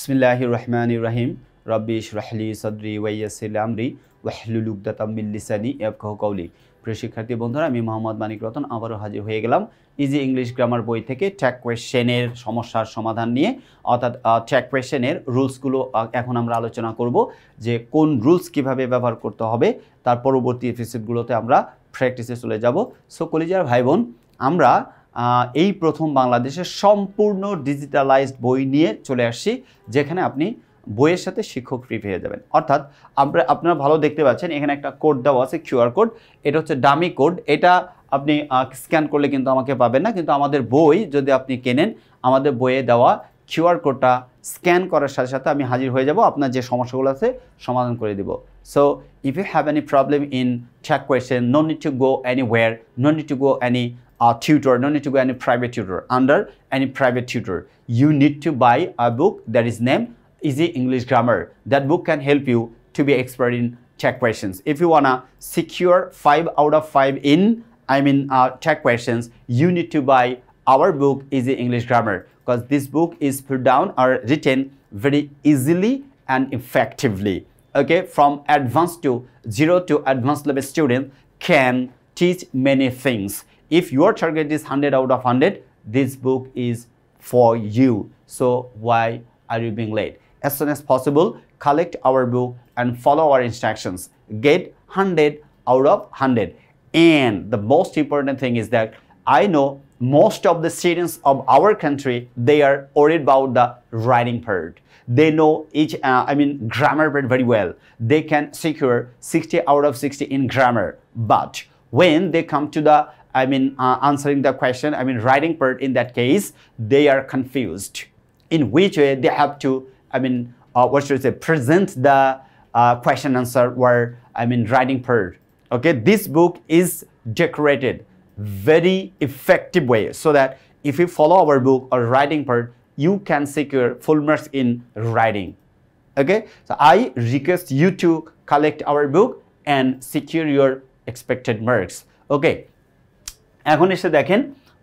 বিসমিল্লাহির রহমানির রহিম রব্বি ইশরাহ লি সাদরি ওয়া ইয়াসসির লি আমরি ওয়াহলুল উকদাতাম মিন লিসানি ইয়াফকাহু কওলি। প্রিয় শিক্ষার্থী বন্ধুরা, আমি মোহাম্মদ মানিক রতন আবারও হাজির হয়ে গেলাম ইজি ইংলিশ গ্রামার বই থেকে ট্যাগ কোয়েশ্চেনের সমস্যার সমাধান নিয়ে। অর্থাৎ ট্যাগ কোয়েশ্চেনের রুলসগুলো এখন আমরা আলোচনা করব যে কোন রুলস কিভাবে ব্যবহার করতে হবে। তার পরবর্তী এপিসোডগুলোতে আমরা প্র্যাকটিসে চলে যাব। সো কলিজার ভাই বোন, আমরা এই প্রথম বাংলাদেশের সম্পূর্ণ ডিজিটালাইজড বই নিয়ে চলে আসছি, যেখানে আপনি বইয়ের সাথে শিক্ষক ফ্রি পেয়ে যাবেন। অর্থাৎ আপনারা ভালো দেখতে পাচ্ছেন এখানে একটা কোড দেওয়া আছে, কিউআর কোড। এটা হচ্ছে ডামি কোড। এটা আপনি স্ক্যান করলে কিন্তু আমাকে পাবেন না, কিন্তু আমাদের বই যদি আপনি কেনেন, আমাদের বইয়ে দেওয়া কিউআর কোডটা স্ক্যান করার সাথে সাথে আমি হাজির হয়ে যাব, আপনার যে সমস্যাগুলো আছে সমাধান করে দিব। So if you have any problem in tag question, no need to go anywhere, no need to go any tutor, no need to go any private tutor, under any private tutor. You need to buy a book that is named Easy English Grammar. That book can help you to be expert in tag questions. If you wanna secure 5 out of 5 in tag questions, you need to buy our book Easy English Grammar, because this book is put down or written very easily and effectively. Okay, from advanced to zero to advanced level student can teach many things. If your target is 100 out of 100, this book is for you. So why are you being late? As soon as possible, collect our book and follow our instructions. Get 100 out of 100. And the most important thing is that I know most of the students of our country, they are worried about the writing part. They know grammar part very well. They can secure 60 out of 60 in grammar. But when they come to the answering the question, writing part, in that case, they are confused. In which way they have to, present the question answer or, writing part. Okay, this book is decorated very effective way, so that if you follow our book or writing part, you can secure full marks in writing. Okay, so I request you to collect our book and secure your expected marks. Okay. এখন এসে দেখেন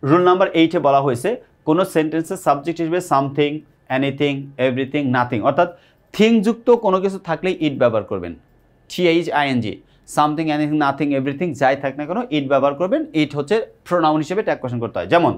rule number 8 এ বলা হয়েছে কোনো সেন্টেন্সের subject হিসেবে something, anything, everything, nothing, অর্থাৎ thing যুক্ত কোনো কিছু থাকলে ইট ব্যবহার করবেন। THING, something, anything, nothing, everything যাই থাক না কেন ইট ব্যবহার করবেন। ইট হচ্ছে প্রোনাউন হিসেবে ট্যাগ কোয়েশ্চন করতে হয়। যেমন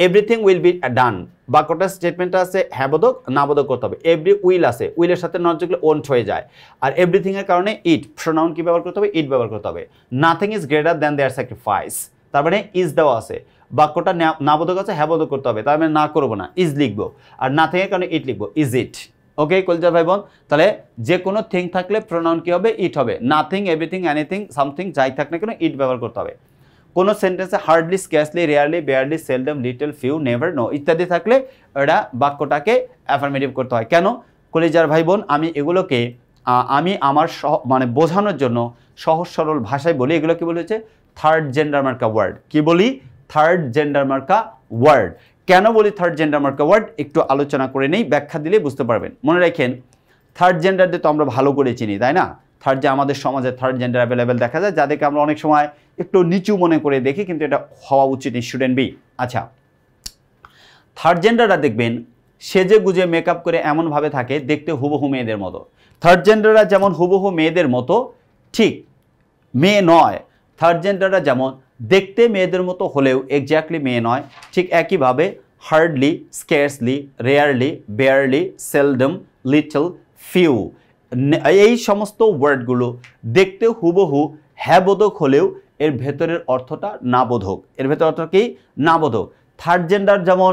এভরিথিং উইল বি ডান, বাক্যটার স্টেটমেন্টটা আছে হ্যাবোধক, নাবোধক করতে হবে। এভরি উইল আছে, উইলের সাথে নট যুক্ত ওন্ট হয়ে যায়। আর এভরিথিং এর কারণে ইট, প্রোনাউন কি ব্যবহার করতে হবে? ইট ব্যবহার করতে হবে। Nothing is greater than their sacrifice, তার মানে ইজ দেওয়া আছে, বাক্যটা নাবোধক আছে, হ্যাবোধক করতে হবে, তার মানে না করবো না, ইজ লিখবো। আর নাথিং এর কারণে ইট লিখবো, ইজ ইট। ওকে কলিজা ভাই বোন, তাহলে যে কোনো থিং থাকলে প্রোনাউন কি হবে? ইট হবে। নাথিং, এভরিথিং, এনিথিং, সামথিং যাই থাক না কেন ইট ব্যবহার করতে হবে। কোনো সেন্টেন্সে hardly, scarcely, rarely, barely, seldom, little, few, never, no ইত্যাদি থাকলে এটা বাক্যটাকে অ্যাফার্মেটিভ করতে হয়। কেন কলিজার ভাই বোন? আমি এগুলোকে আমার বোঝানোর জন্য সহজ সরল ভাষায় বলি। এগুলো কি বলেছে? থার্ড জেন্ডার মার্কা ওয়ার্ড। কি বলি? থার্ড জেন্ডার মার্কা ওয়ার্ড। কেন বলি থার্ড জেন্ডার মার্কা ওয়ার্ড? একটু আলোচনা করে নেই, ব্যাখ্যা দিলে বুঝতে পারবেন। মনে রাখেন, থার্ড জেন্ডার দিয়ে তো আমরা ভালো করে চিনি, তাই না? থার্ড যে আমাদের সমাজে থার্ড জেন্ডার অ্যাভেলেবেল দেখা যায়, যাদেরকে আমরা অনেক সময় একটু নিচু মনে করে দেখি, কিন্তু এটা হওয়া উচিত, স্টুডেন্ট বি। আচ্ছা, থার্ড জেন্ডাররা দেখবেন সেজে গুজে মেকআপ করে এমনভাবে থাকে দেখতে হুবহু মেয়েদের মতো। থার্ড জেন্ডাররা যেমন হুবহু মেয়েদের মতো, ঠিক মেয়ে নয়। থার্ড জেন্ডাররা যেমন দেখতে মেয়েদের মতো হলেও এক্স্যাক্টলি মেয়ে নয়, ঠিক একইভাবে hardly, scarcely, rarely, barely, seldom, little, few, এই সমস্ত ওয়ার্ডগুলো দেখতে হুবহু হ্যাবোধক হলেও এর ভেতরের অর্থটা নাবোধক। এর ভেতর অর্থ কি? নাবোধক। থার্ড জেন্ডার যেমন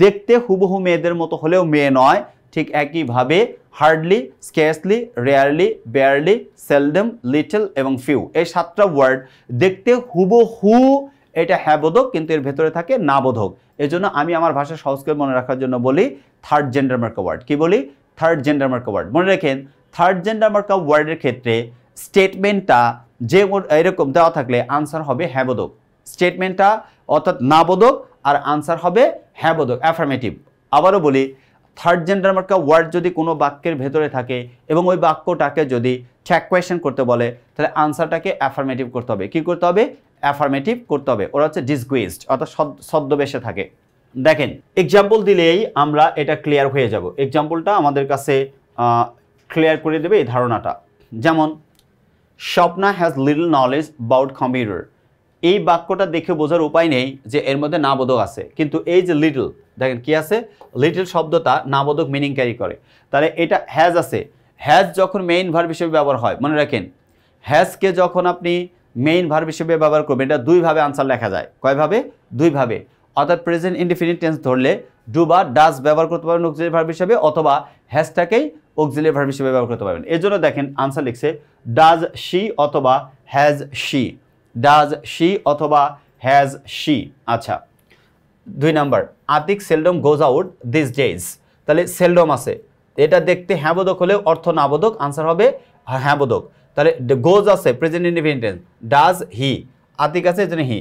দেখতে হুবহু মেয়েদের মতো হলেও মেয়ে নয়, ঠিক একইভাবে hardly, scarcely, rarely, barely, seldom, little এবং ফিউ, এই 7টা ওয়ার্ড দেখতে হুবহু এটা হ্যাবোধক, কিন্তু এর ভেতরে থাকে নাবোধক। এই জন্য আমি আমার ভাষা সহজ করে মনে রাখার জন্য বলি থার্ড জেন্ডার মার্কা ওয়ার্ড। কি বলি? থার্ড জেন্ডার মার্কা ওয়ার্ড। মনে রাখেন, থার্ড জেন্ডার মার্কা ওয়ার্ডের ক্ষেত্রে স্টেটমেন্টটা যে এরকম দেওয়া থাকলে আনসার হবে হ্যাবোধক। স্টেটমেন্টটা অর্থাৎ নাবোধক আর আনসার হবে হ্যাবোধক, অ্যাফার্মেটিভ। আবারও বলি, থার্ড জেন্ডার মার্কা ওয়ার্ড যদি কোনো বাক্যের ভেতরে থাকে এবং ওই বাক্যটাকে যদি ট্যাগ কোয়েশ্চেন করতে বলে, তাহলে আনসারটাকে অ্যাফার্মেটিভ করতে হবে। কি করতে হবে? অ্যাফার্মেটিভ করতে হবে। ওরা হচ্ছে ডিসগুইজড, অর্থাৎ ছদ্মবেশে থাকে। দেখেন এক্সাম্পল দিলেই আমরা এটা ক্লিয়ার হয়ে যাব। এক্সাম্পলটা আমাদের কাছে ক্লিয়ার করে দেবে এই ধারণাটা। যেমন Swapna has little knowledge about computer. এই বাক্যটা দেখে বোঝার উপায় নেই যে এর মধ্যে নাবোধক আছে, কিন্তু এই যে লিটল, দেখেন কি আছে, লিটল শব্দটা নাবোধক মিনিং ক্যারি করে। তাহলে এটা হ্যাজ আছে, হ্যাজ যখন মেইন ভার্ব হিসেবে ব্যবহার হয়, মনে রাখেন হ্যাজকে যখন আপনি মেইন ভার্ব হিসেবে ব্যবহার করবেন এটা দুইভাবে আনসার লেখা যায়। কয়ভাবে? দুইভাবে। অর্থাৎ প্রেজেন্ট ইনডিফিনিট টেন্স ধরলে ডু বা ডাজ ব্যবহার করতে পারবেন অক্সিলারি ভার্ব হিসেবে, অথবা হ্যাজটাকেই অক্সিলারি ভার্ব হিসেবে ব্যবহার করতে পারবেন। এর জন্য দেখেন আনসার লিখছে ডাজ শি অথবা হ্যাজ শি, ডাজ শি অথবা হ্যাজ শি। আচ্ছা, 2 number, Atik seldom goes out these days. তাহলে সেলডম আছে, এটা দেখতে হ্যাঁ বোধক হলেও অর্থ না বোধক, আনসার হবে হ্যাঁ বোধক। তাহলে গোজ আছে present indefinite tense, does he, আতিক আছে এজন্য he.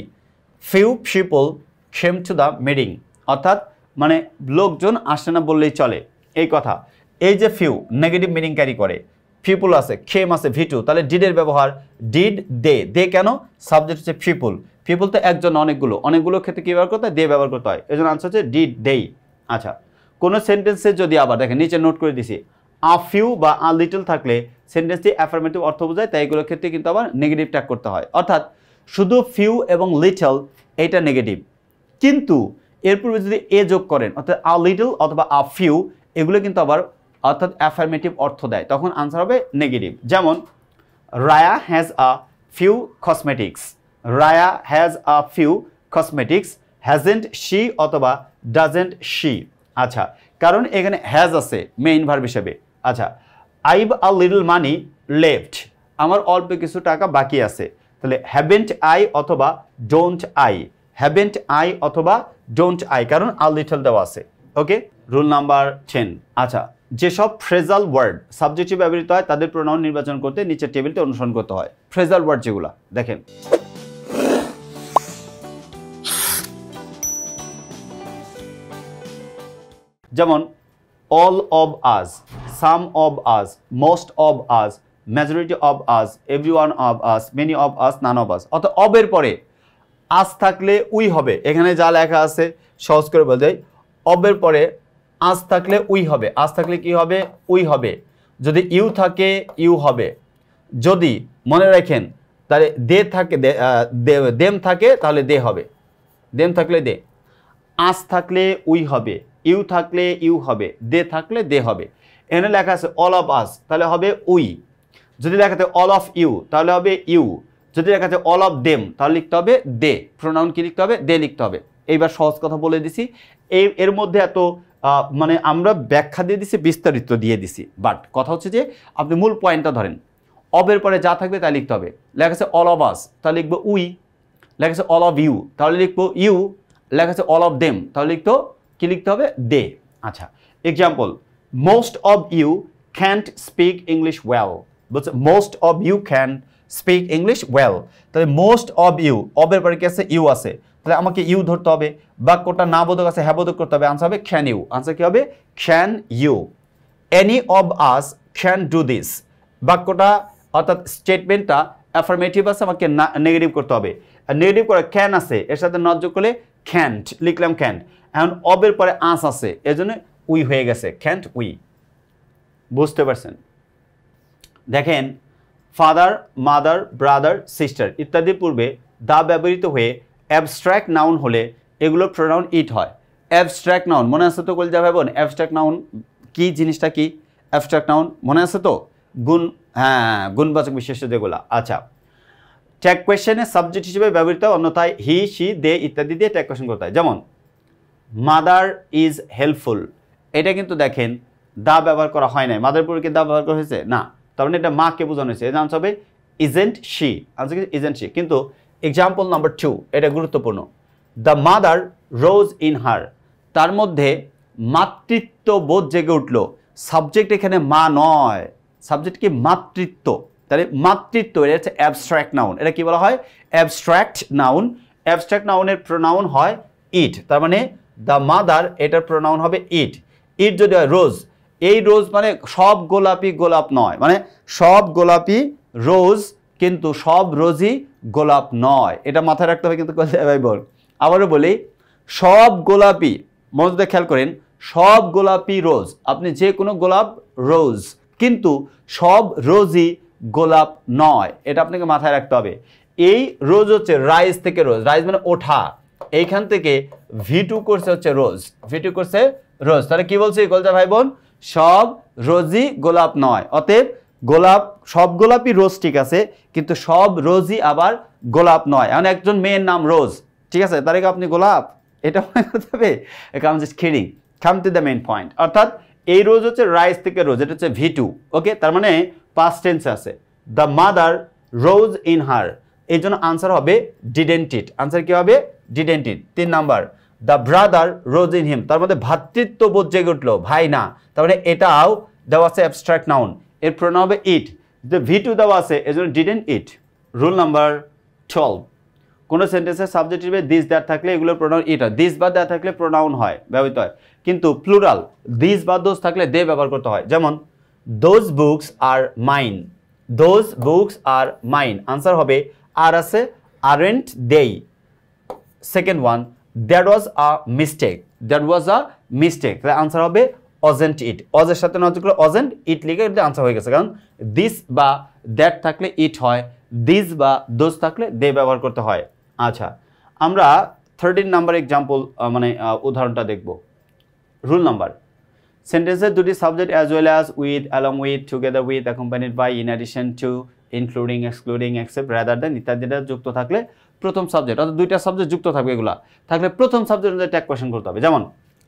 Few people came to the meeting, অর্থাৎ মানে লোকজন আসে না বললেই চলে এই কথা। এই যে ফিউ নেগেটিভ মিনিং ক্যারি করে, পিপল আছে, খেম আছে ভিটু, তাহলে ডিডের ব্যবহার ডিড দে। দে কেন? সাবজেক্ট হচ্ছে পিপল, পিপল তো একজন অনেকগুলো, অনেকগুলো ক্ষেত্রে কী ব্যবহার করতে হয়? দে ব্যবহার করতে হয়, এই জন্য আনসার হচ্ছে ডিড দেই। আচ্ছা, কোনো সেন্টেন্সে যদি আবার দেখেন নিচে নোট করে দিছি আ ফিউ বা আ লিটল থাকলে সেন্টেন্সটি অ্যাফার্মেটিভ অর্থ বোঝায়, তাই এগুলোর ক্ষেত্রে কিন্তু আবার নেগেটিভ ট্যাগ করতে হয়। অর্থাৎ শুধু ফিউ এবং লিটল এইটা নেগেটিভ, কিন্তু এর পূর্বে যদি এ যোগ করেন অর্থাৎ আ লিটল অথবা আ ফিউ, এগুলো কিন্তু আবার অর্থাৎ অ্যাফার্মেটিভ অর্থ দেয়, তখন আনসার হবে নেগেটিভ। যেমন Raya has a few cosmetics, Raya has a few cosmetics, hasn't she অথবা ডাজেন্ট শি। আচ্ছা, কারণ এখানে হ্যাজ আছে মেইন ভার্ব হিসেবে। আচ্ছা, I've a little money left, আমার অল্প কিছু টাকা বাকি আছে, তাহলে হ্যাভেন্ট আই অথবা ডোন্ট আই, হ্যাভেন্ট আই অথবা ডোন্ট আই, কারণ আ লিটল দেওয়া আছে। Okay, rule number 10। আচ্ছা, যেসব ফ্রেজাল ওয়ার্ড সাবজেক্টে ব্যবহৃত হয় তাদের প্রোনাউন নির্বাচন করতে নিচের টেবিলটা অনুসরণ করতে হয়। ফ্রেজাল ওয়ার্ড যেগুলো দেখেন, যেমন all of us, some of us, most of us, majority of us, everyone of us, many of us, none of আস। অর্থাৎ অবের পরে আস থাকলে উই হবে, এখানে যা লেখা আছে সহজ করে বলতে হয়, অবের পরে আস থাকলে উই হবে, আস থাকলে কি হবে? উই হবে। যদি ইউ থাকে ইউ হবে, যদি মনে রাখেন তাহলে দে থাকে দেম থাকে তাহলে দে হবে, দেম থাকলে দে। আস থাকলে উই হবে, ইউ থাকলে ইউ হবে, দে থাকলে দে হবে। এখানে লেখা আছে অল অফ আস, তাহলে হবে উই। যদি লেখা থাকে অল অফ ইউ তাহলে হবে ইউ। যদি লেখা আছে অল অফ দেম তাহলে লিখতে হবে দে। প্রোনাউন কি লিখতে হবে? দে লিখতে হবে। এইবার সহজ কথা বলে দিছি, এর মধ্যে এত মানে আমরা ব্যাখ্যা দিয়ে দিছি, বিস্তারিত দিয়ে দিছি, বাট কথা হচ্ছে যে আপনি মূল পয়েন্টটা ধরেন। অবের পরে যা থাকবে তাই লিখতে হবে। লেখা আছে অল অফ আস তাহলে লিখবো উই, লেখা আছে অল অফ ইউ তাহলে লিখবো ইউ, লেখা আছে অল অফ দেম তাহলে কি লিখতে হবে? দে। আচ্ছা, example, most of you can't speak English well, বলছে most of you can speak English well, তাহলে মোস্ট অফ ইউ, অবের পরে কি আছে? ইউ আছে, তাহলে আমাকে ইউ ধরতে হবে। বাক্যটা না বোধক আছে, হ্যাঁ বোধক করতে হবে, আনসার হবে ক্যান ইউ। আনসার কি হবে? Can you. Any of us can do this, বাক্যটা অর্থাৎ স্টেটমেন্টটা অ্যাফার্মেটিভ আছে, আমাকে নেগেটিভ করতে হবে। নেগেটিভ করে ক্যান আছে, এর সাথে নট যোগ করলে ক্যান্ট, লিখলাম ক্যান্ট। এখন অবের পরে আস আছে, এর জন্য উই হয়ে গেছে, ক্যান্ট উই। বুঝতে পারছেন? দেখেন, ফাদার, মাদার, ব্রাদার, সিস্টার ইত্যাদি পূর্বে দা ব্যবহৃত হয়ে অ্যাবস্ট্রাক্ট নাউন হলে এগুলোর প্রোনাউন ইট হয়। অ্যাবস্ট্রাক্ট নাউন মনে আছে তো কলিজা ভাই বোন? অ্যাবস্ট্রাক্ট নাউন কি জিনিসটা কি? অ্যাবস্ট্রাক্ট নাউন মনে আছে তো? গুণ, হ্যাঁ, গুণবাচক বিশেষ্য যেগুলো। আচ্ছা, ট্যাগ কোয়েশ্চেনে সাবজেক্ট হিসেবে ব্যবহৃত, অন্যথায় হি, শি, দে ইত্যাদি দিয়ে ট্যাগ কোয়েশ্চেন করতে হয়। যেমন মাদার ইজ হেল্পফুল, এটা কিন্তু দেখেন দা ব্যবহার করা হয় নাই, মাদার পরে কি দা ব্যবহার করা হয়েছে? না, তার মানে এটা মাকে বোঝানো হয়েছে, এটা আনসার হবে ইজেন্ট শি, আনসার কি? Isn't she. কিন্তু এক্সাম্পল নাম্বার 2 এটা গুরুত্বপূর্ণ, the mother rose in her, তার মধ্যে মাতৃত্ব বোধ জেগে উঠলো। সাবজেক্ট এখানে মা নয়, সাবজেক্ট কি? মাতৃত্ব। তাহলে মাতৃত্ব এটা হচ্ছে অ্যাবস্ট্রাক্ট নাউন, এটা কি বলা হয়? Abstract noun. অ্যাবস্ট্রাক্ট নাউনের প্রোনাউন হয় ইট, তার মানে দ্য মাদার এটার প্রোনাউন হবে ইট। ইট যদি হয় রোজ, এই রোজ মানে সব গোলাপি গোলাপ নয়, মানে সব গোলাপি রোজ কিন্তু সব রোজই গোলাপ নয়, এটা মাথায় রাখতে হবে কিন্তু ভাই বল। আবারও বলি, সব গোলাপি, মনোযোগ দিয়ে খেয়াল করেন, সব গোলাপি রোজ, আপনি যে কোনো গোলাপ রোজ, কিন্তু সব রোজই গোলাপ নয়, এটা আপনাকে মাথায় রাখতে হবে। এই রোজ হচ্ছে রাইজ থেকে রোজ, রাইজ মানে ওঠা, এইখান থেকে V2 করছে হচ্ছে রোজ, V2 করছে রোজ। তাহলে কি বলছি কলজা ভাই বোন, সব রোজই গোলাপ নয়। অতএব গোলাপ, সব গোলাপই রোজ ঠিক আছে, কিন্তু সব রোজই আবার গোলাপ নয়। এখন একজন মেয়ের নাম রোজ, ঠিক আছে, তার আপনি গোলাপ, এটা মনে করতে হবে। I am just kidding, come to the main point. অর্থাৎ এই রোজ হচ্ছে রাইজ থেকে রোজ, এটা হচ্ছে V2, ওকে। তার মানে পাস্ট টেন্স আছে, the mother rose in her, এই জন্য আনসার হবে ডিডেন্ট ইট, আনসার কি হবে didn't it. 3 number, the brother rose in him, তার মধ্যে ভ্রাতৃত্ববোধ জেগে উঠলো, ভাই না, তার মানে এটাও দেওয়া আছে অ্যাবস্ট্রাক্ট নাউন, এর প্রোনাউন হবে ইট, যে V2 দেওয়া আছে এজন্য ডিডেন্ট ইট। রুল নাম্বার 12, কোনো সেন্টেন্সের সাবজেক্ট হিসেবে দিস দ্যাট থাকলে এগুলোর প্রোনাউন ইট হয়, দিস বা দ্যাট থাকলে প্রোনাউন হয়, ব্যবহৃত হয়, কিন্তু প্লুরাল দিস বা দোজ থাকলে দে ব্যবহার করতে হয়। যেমন those books are mine, those books are mine, answer হবে আর আছে আরেন্ট দেই। Second one, that was a mistake, that was a mistake, তাহলে আনসার হবে অজেন্ট ইট, অজের সাথে নজর করে অজেন্ট ইট লিখে এটা আনসার হয়ে গেছে, কারণ দিস বা দ্যাট থাকলে ইট হয়, দিস বা দোজ থাকলে দে ব্যবহার করতে হয়। আচ্ছা, আমরা 13 নাম্বার এক্সাম্পল মানে উদাহরণটা দেখব। রুল নাম্বার, সেন্টেন্সের দুটি subject as well as, with, along with, together with, accompanied by, in addition to, including, excluding, except, rather than ইত্যাদিটা যুক্ত থাকলে প্রথম সাবজেক্ট, অর্থাৎ দুইটা সাবজেক্ট যুক্ত থাকবে, এগুলা থাকলে প্রথম সাবজেক্ট অনুযায়ী ট্যাগ কোয়েশ্চেন করতে হবে। যেমন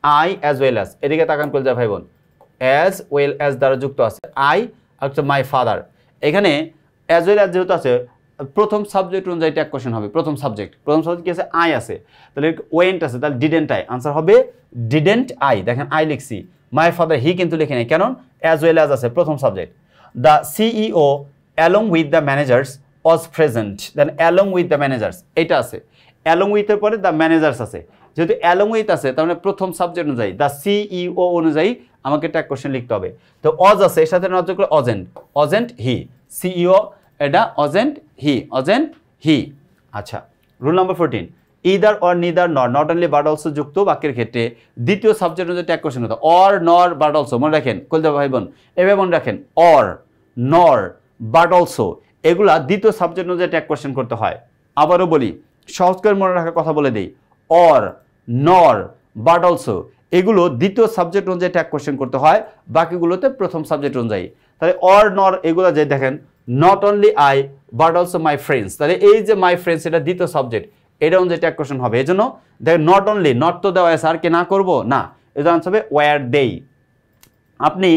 আই অ্যাজ ওয়েল অ্যাজ, এদিকে তাকান করে যা ভাই বোন, অ্যাজ ওয়েল অ্যাজ দ্বারা যুক্ত আছে আই আর মাই ফাদার, এখানে অ্যাজ ওয়েল অ্যাজ যেহেতু আছে প্রথম সাবজেক্ট অনুযায়ী ট্যাগ কোয়েশ্চেন হবে। প্রথম সাবজেক্ট কি আছে, আই আছে, তাহলে ওয়েন্ট আছে, তাহলে ডিডেন্ট আই, আনসার হবে ডিডেন্ট আই। দেখেন আই লিখছি, মাই ফাদার হি কিন্তু লিখে নেই, কারণ অ্যাজ ওয়েল অ্যাজ আছে প্রথম subject. The CEO along with the managers was present, then along with the managers এটা আছে, অ্যালং উইথের পরে দ্য ম্যানেজার্স আছে, যেহেতু অ্যালং উইথ আছে তার মানে প্রথম সাবজেক্ট অনুযায়ী দ্য সিইও অনুযায়ী আমাকে ট্যাগ কোয়েশ্চেন লিখতে হবে। তো অজ আছে, এর সাথে নজর করে অজেন্ট, অজেন্ট হি, সিইও এটা অজেন্ট হি, অজেন্ট হি। আচ্ছা, rule number 14, either or neither নর, নট অনলি বাট অলসো যুক্ত বাক্যের ক্ষেত্রে দ্বিতীয় সাবজেক্ট অনুযায়ী ট্যাগ কোয়েশ্চেন হতো, অর নর বাট অলসো, মনে রাখেন কলজা ভাই বোন, এভাবে মনে রাখেন, অর নর বাট অলসো এগুলা দ্বিতীয় সাবজেক্ট অনুযায়ী ট্যাগ কোয়েশ্চেন করতে হয়। আবারও বলি, সহজ করে মনে রাখার কথা বলে দিই, অর নর বাট অলসো এগুলো দ্বিতীয় সাবজেক্ট অনুযায়ী ট্যাগ কোয়েশ্চেন করতে হয়, বাকিগুলোতে প্রথম সাবজেক্ট অনুযায়ী। তাহলে অর নর এগুলো যে দেখেন, not only I but also my friends, তাহলে এই যে মাই ফ্রেন্ডস এটা দ্বিতীয় সাবজেক্ট, এটা অনুযায়ী ট্যাগ কোয়েশ্চেন হবে। এই জন্য দেখেন নট অনলি, নট তো দেওয়া আছে, আর কে না করবো না, এই জন্য হবে ওয়ার দেই। আপনি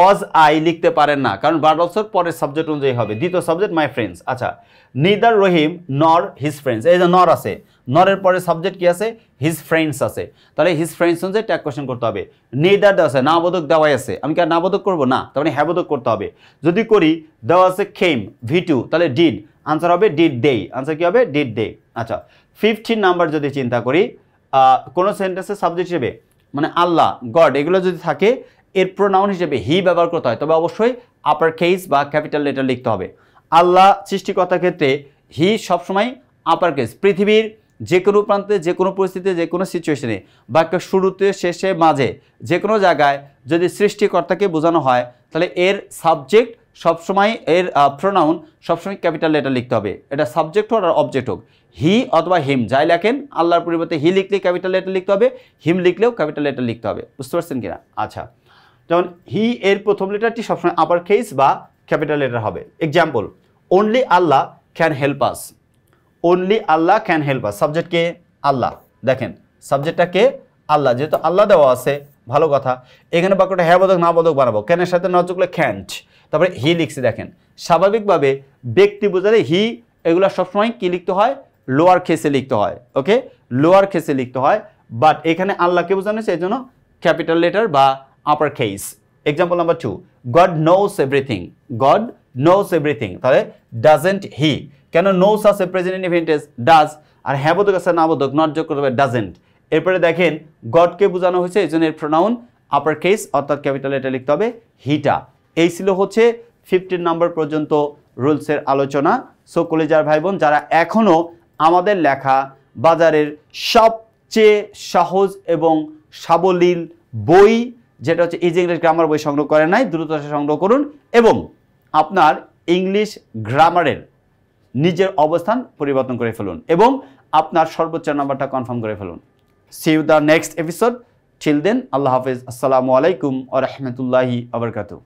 অজ আই লিখতে পারেন না, কারণ বাট অলসোর পরের সাবজেক্ট অনুযায়ী হবে, দ্বিতীয় সাবজেক্ট মাই ফ্রেন্ডস। আচ্ছা, নিদার রহিম নর হিজ ফ্রেন্ডস, এই যে নর আছে, নরের পরে সাবজেক্ট কি আছে, হিজ ফ্রেন্ডস আছে, তাহলে হিজ ফ্রেন্ডস অনুযায়ী ট্যাগ কোয়েশ্চেন করতে হবে। নিদার দেওয়া আছে, না বোধক দেওয়াই আছে, আমি কি আর না বোধক করবো না, তার মানে হ্যাঁ বোধক করতে হবে। যদি করি দেওয়া আছে খেম V2, তাহলে ডিড, আনসার হবে ডিড দেই, আনসার কি হবে ডিড দে। আচ্ছা, 15 নাম্বার যদি চিন্তা করি, কোনো সেন্টেন্সের সাবজেক্ট হিসেবে মানে আল্লাহ, গড এগুলো যদি থাকে, এর প্রোনাউন হিসেবে হি ব্যবহার করতে হয়, তবে অবশ্যই আপার কেস বা ক্যাপিটাল লেটার লিখতে হবে। আল্লাহ সৃষ্টিকর্তার ক্ষেত্রে হি সবসময় আপার কেস, পৃথিবীর যে কোনো প্রান্তে, যে কোনো পরিস্থিতিতে, যে কোনো সিচুয়েশনে, বাক্যের শুরুতে, শেষে, মাঝে, যে কোনো জায়গায় যদি সৃষ্টিকর্তাকে বোঝানো হয়, তাহলে এর সাবজেক্ট সবসময়, এর প্রোনাউন সবসময় ক্যাপিটাল লেটার লিখতে হবে। এটা সাবজেক্ট হোক আর অবজেক্ট হোক, হি অথবা হিম যাই লেখেন, আল্লাহর পরিবর্তে হি লিখলে ক্যাপিটাল লেটার লিখতে হবে, হিম লিখলেও ক্যাপিটাল লেটার লিখতে হবে। বুঝতে পারছেন কিনা? আচ্ছা, যেমন হি এর প্রথম লেটারটি সবসময় আপার কেস বা ক্যাপিটাল লেটার হবে। Example, only Allah can help us, only Allah can help us, subject কে আল্লাহ, দেখেন সাবজেক্টটা কে আল্লাহ, যেহেতু আল্লাহ দেওয়া আছে ভালো কথা, এখানে বাক্যটা হ্যাঁ বোধক না বোধক বানাবো, ক্যানের সাথে না যোগলে ক্যান্ট, তারপরে হি লিখছি, দেখেন স্বাভাবিকভাবে ব্যক্তি বোঝালে হি এগুলো সবসময় কি লিখতে হয়, লোয়ার কেসে লিখতে হয়, ওকে লোয়ার কেসে লিখতে হয়, বাট এখানে আল্লাহকে বোঝানো হয়েছে এই জন্য ক্যাপিটাল লেটার বা upper case. Example number 2, God knows everything, God knows everything, তাহলে ডাজেন্ট হি, কেন নোস আছে প্রেজেন্ট ইনডিফিনিট ডাজ, আর হ্যাঁ বোধক আছে না বোধক, নট যোগ করতে হবে ডাজেন্ট। এরপরে দেখেন গডকে বোঝানো হয়েছে এই জন্য এর প্রোনাউন আপার কেস অর্থাৎ ক্যাপিটাল লেটার লিখতে হবে হিটা। এই ছিল হচ্ছে 15 নম্বর পর্যন্ত রুলসের আলোচনা। সো কলেজার ভাই বোন যারা এখনও আমাদের লেখা বাজারের সব সবচেয়ে সহজ এবং সাবলীল বই, যেটা হচ্ছে ইজি ইংলিশ গ্রামার বই সংগ্রহ করেন নাই, দ্রুত সংগ্রহ করুন এবং আপনার ইংলিশ গ্রামারের নিজের অবস্থান পরিবর্তন করে ফেলুন এবং আপনার সর্বোচ্চ নাম্বারটা কনফার্ম করে ফেলুন। See you the next episode. Till then, Allah হাফেজ। আসসালামু আলাইকুম ওয়া রাহমাতুল্লাহি ওয়া বারাকাতুহু।